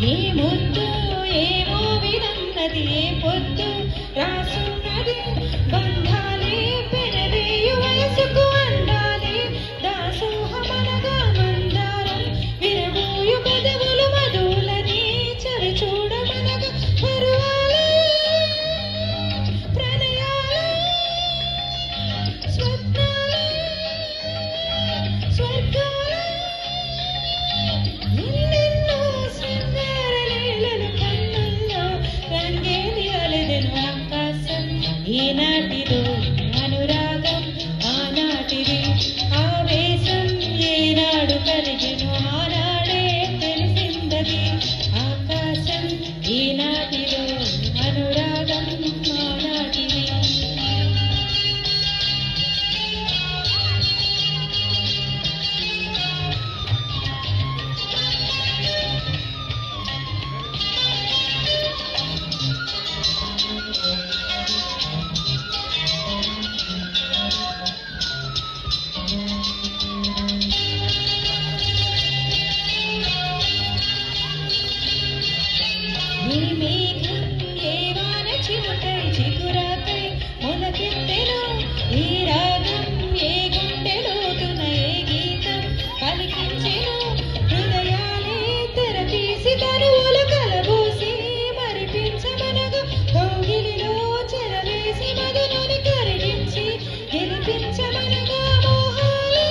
ఈ ముద్దు ఏమో విధన్నది ఏ పొద్దు రాసున్నది బంధాలే పెనవేయు వయసుకు అందాలే దాసోహమనగా మందారం విరబూయు పెదవులు మధులని చవి చూడమనగా పరువాలే ప్రణయాలే స్వప్నాలే స్వర్గాలే ఎన్నెన్నో శృంగార లీలలు కన్నుల్లో రంగేలి అలెదెను ఆకాశం ఈనాటిదో అనురాగం ఆనాటిది ఆవేశం ఏనాడు కలిగెను ఆనాడే తెలిసిందది ఆకాశం ఈనాటిదో అనురాగం ఆనాటిది ఈ మేఘం ఏ వాన చినుకై చిగురాకై మొలకెత్తెను ఈ రాగం ఏ గుండె లోతున ఏ గీతం పలికించెను హృదయాలే తెరతీసి తనువులు కలబోసి మరిపించమనగా కౌగిలిలో చెరవేసి మదనుని కరిగించి గెలిపించమనగా మోహాలే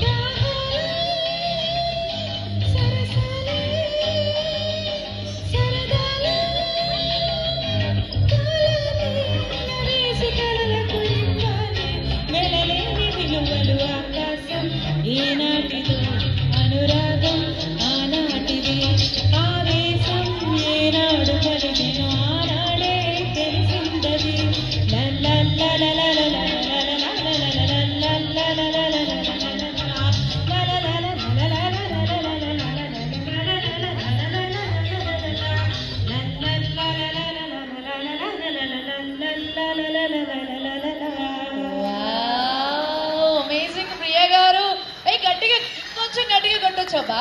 దాహాలే సరసాలే సరదాలే కాలాలే నవేసి కలలకు ఇవ్వాలి వెలలేని విలువలు ఆకాశం ఈనాటిదో అనురాగం ఆనాటిది ఆవేశం ఏనాడు కలిగెను ఆనాడే తెలిసిందది అమేజింగ్ ప్రియా గారు. గట్టిగా కొంచెం గట్టిగా కొట్టొచ్చబ్బా.